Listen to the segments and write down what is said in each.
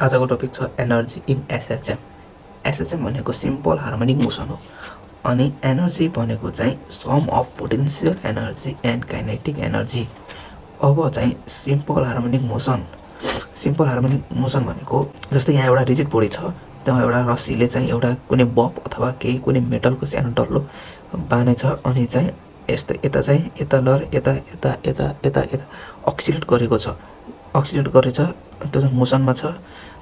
आजको टपिक छ energy in SHM. SHM भनेको सिम्पल हार्मोनिक मोसन हो अनि एनर्जी भनेको चाहिँ sum of potential energy and kinetic energy. अब चाहिँ सिम्पल हार्मोनिक मोसन भनेको जस्तै यहाँ एउटा रिजिड बडी छ, त्यहाँ एउटा रस्सीले चाहिँ एउटा कुनै बब अथवा केही कुनै मेटलको सानो डल्लो बाँधेछ अनि चाहिँ यस्तै यता चाहिँ यता लर यता यता यता यता यता अक्सिलेट गरेको छ, अक्सिलेट गरेछ, त्यो चाहिँ मोसनमा छ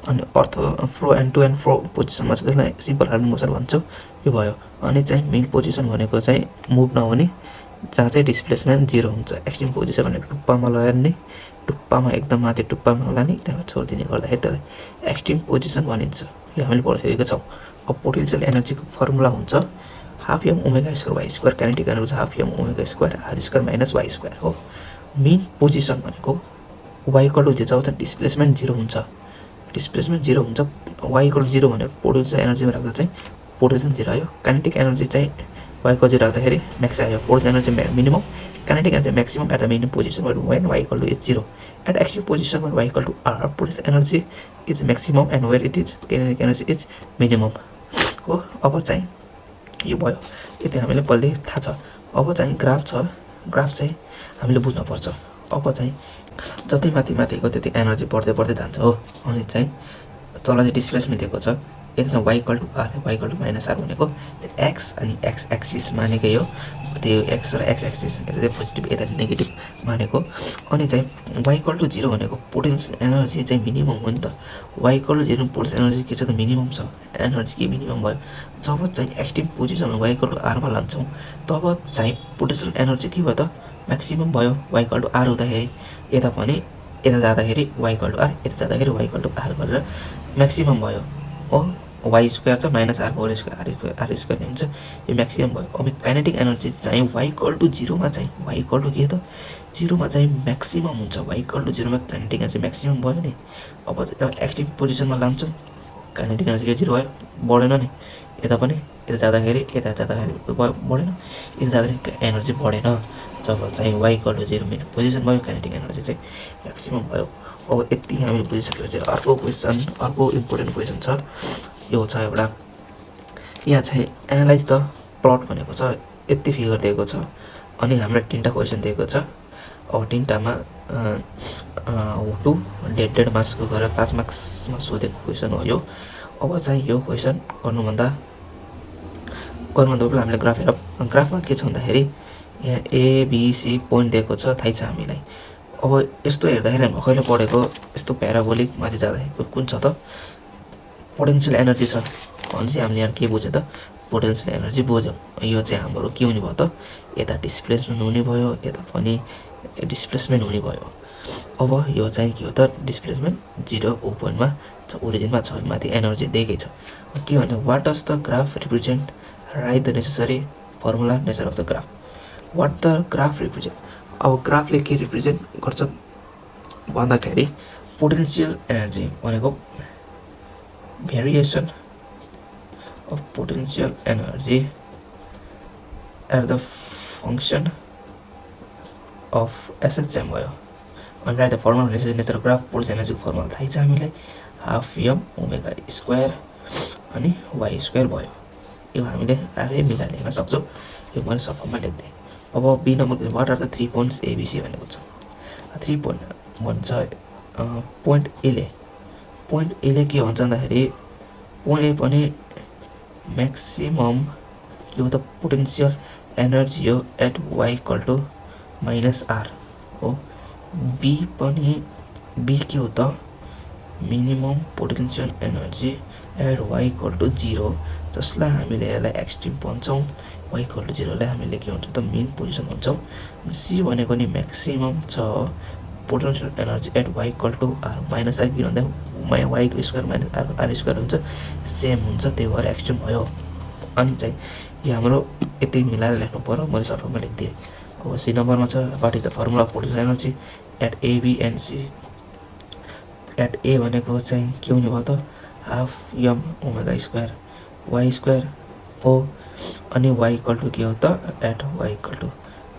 अनि अर्थ फ्लो एन्ड टु एन्ड फ्रो पोजिसनमा छ, त्यसलाई सिम्पल हार्मोनिक मोसन भन्छौँ। यो भयो। अनि चाहिँ मेन पोजिसन भनेको चाहिँ मुभ नहुने, जहाँ चाहिँ डिस्प्लेसमेन्ट 0 हुन्छ। एक्सट्रिम पोजिसन भनेको टुप्पामा लैजाने, टुप्पामा एकदम माथि टुप्पामा लाने, त्यहाँबाट छोडिदिने गर्दाखेरि त्यसलाई एक्सट्रिम पोजिसन भनिन्छ। यो हामीले पढिसकेका छौँ। अब पोटेन्सियल एनर्जीको फर्मुला हुन्छ half am omega square Y square, kinetic energy half am omega square are square minus Y square हो। मेन पोजिसन भनेको वाई इक्वल टु 0 जब डिस्प्लेसमेन्ट 0 हुन्छ, डिस्प्लेसमेन्ट 0 हुन्छ, वाई इक्वल टु 0 भनेको पोटेन्सियल एनर्जीमा राख्दा चाहिँ पोटेन्सियल 0 आयो। काइनेटिक एनर्जी चाहिँ वाई इक्वल 0 राख्दाखेरि म्याक्स आयो। Potential energy minimum, kinetic energy maximum at the minimum position when y equal to is 0. At extreme position when y equal to r, potential energy is maximum and where it is kinetic energy is minimum हो। अब चाहिँ यो भयो, यति हामीले पहिले थाहा छ। अब चाहिँ ग्राफ छ, ग्राफ चाहिँ हामीले बुझ्नुपर्छ। अब चाहिँ जति माथि माथिको त्यति एनर्जी बढ्दै बढ्दै जान्छ हो। अनि चाहिँ तल चाहिँ डिस्प्लेसमेन्ट दिएको छ, यतिमा Y equal to R, Y equal to minus R भनेको एक्स अनि एक्स एक्सिस मानेकै हो। त्यो एक्स र एक्स एक्सिस यता चाहिँ पोजिटिभ यता नेगेटिभ मानेको। अनि चाहिँ वाई इक्वल टु 0 भनेको पोटेन्सियल एनर्जी चाहिँ मिनिमम हो नि त। Y equal to 0 potential energy के छ त मिनिमम छ, एनर्जी के मिनिमम भयो। जब चाहिँ एक्सट्रिम पोजिसनमा वाई इक्वल टु आरमा लान्छौँ तब चाहिँ पोटेन्सियल एनर्जी के भयो त म्याक्सिमम भयो। वाई इक्वल टु आर हुँदाखेरि यता पनि यता जाँदाखेरि वाई इक्वल टु आर, यता जाँदाखेरि वाई इक्वल टु आर गरेर म्याक्सिमम भयो हो। वाई स्क्वायर छ minus R whole square, are square हुन्छ, यो म्याक्सिमम भयो। अब काइनेटिक एनर्जी चाहिँ वाई इक्वल टु 0 मा चाहिँ वाई इक्वल टु के त 0 मा चाहिँ म्याक्सिमम हुन्छ। वाई इक्वल टु 0 मा काइनेटिक एनर्जी म्याक्सिमम भयो नि। अब एक्सट्रिम पोजिसनमा लान्छौँ, काइनेटिक एनर्जी के 0 भयो, बढेन नि। यता पनि यता जाँदाखेरि बढेन, यता जाँदाखेरि एनर्जी बढेन। जब चाहिँ Y equal to 0 minimum position भयो, काइनेटिक एनर्जी चाहिँ म्याक्सिमम भयो। अब यति हामीले बुझिसकेपछि अर्को क्वेसन, अर्को इम्पोर्टेन्ट क्वेसन छ। यो छ एउटा, यहाँ चाहिँ एनालाइज द प्लट भनेको छ, यति फिगर दिएको छ अनि हामीलाई 3टा क्वेसन दिएको छ। अब 3टामा 2 डेड मार्क्सको गरेर 5 मार्क्समा सोधेको क्वेसन हो यो। अब चाहिँ यो क्वेसन गर्नुभन्दा पहिला हामीले ग्राफ हेरौँ। ग्राफमा के छ भन्दाखेरि यहाँ एबिसी पोइन्ट दिएको छ, थाहै छ हामीलाई। अब यस्तो हेर्दाखेरि हामी कहिले पढेको यस्तो प्याराबोलिक माथि जाँदाखेरि कुन छ त पोटेन्सियल एनर्जी छ भनेपछि हामीले यहाँ के बुझ्यो त पोटेन्सियल एनर्जी बुझ्यौँ। यो चाहिँ हाम्रो के हुने भयो त यता डिस्प्लेसमेन्ट हुने भयो, यता पनि डिस्प्लेसमेन्ट हुने भयो। अब यो चाहिँ के हो त डिस्प्लेसमेन्ट 0 ओपनमा छ, ओरिजिनमा छ, माथि एनर्जी दिएकै छ। के भने what does the graph represent, write the necessary formula nature of the graph. What the graph represent, अब ग्राफले के रिप्रेजेन्ट गर्छ भन्दाखेरि पोटेन्सियल एनर्जी भनेको variation of potential energy at the function of SHM भयो। अनि राइट द फर्मुला भनेपछि nature of graph potential एनर्जीको फर्मुला थाहै छ हामीलाई, हाफ एम ओमेगा स्क्वायर अनि वाई स्क्वायर भयो। यो हामीले आफै मिलाएर लेख्न सक्छौँ, यो मैले सफलमा लेख्दै। अब B number what are the 3 points A B C भनेको छ। 3 पोइन्ट भन्छ पोइन्ट एले, पोइन्ट एले के भन्छ भन्दाखेरि पोइन्ट ए पनि म्याक्सिमम के हो त पोटेन्सियल एनर्जी हो at Y equal to minus R हो। बी पनि बी के हो त minimum potential energy at Y equal to 0, जसलाई हामीले यसलाई एक्सट्रिम भन्छौँ। वाई इक्वल टु 0 लाई हामीले के भन्छौँ त मेन पोजिसन भन्छौँ। सी भनेको नि म्याक्सिमम छ potential energy at Y equal to R minus R, के भन्दा Y square minus R square हुन्छ, सेम हुन्छ, त्यही भएर एक्सट्रिम भयो। अनि चाहिँ यो हाम्रो यति मिलाएर लेख्नु पर्यो, मैले सर्फमा लेखिदिएँ। अब सी नम्बरमा छ what is the formula of potential energy at A B and C. At A भनेको चाहिँ के हुने भयो त half am omega square Y square हो। अनि वाई इक्वल टु के हो त at Y equal to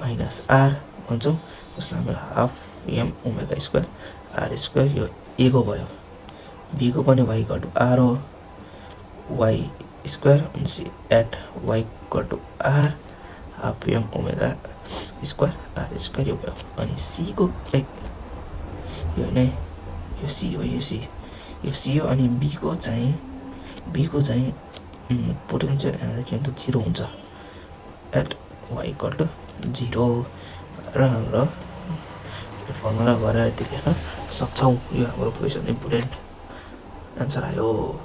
minus r भन्छौँ, जसलाई हामीले half am omega square are square, यो ए को भयो। बीको पनि वाइ इक्वल टु आर हो वाइ स्क्वायर भनेपछि at y equal to are half am omega square are square यो भयो। अनि सीको यो नै यो सी हो यो सी हो। अनि बीको चाहिँ पोटेन्सियल एनर्जी के हुन्छ 0 हुन्छ एट वाइ इक्वल टु 0 र हाम्रो फर्मुला गरेर यति लेख्न सक्छौँ। यो हाम्रो क्वेसन इम्पोर्टेन्ट आन्सर आयो।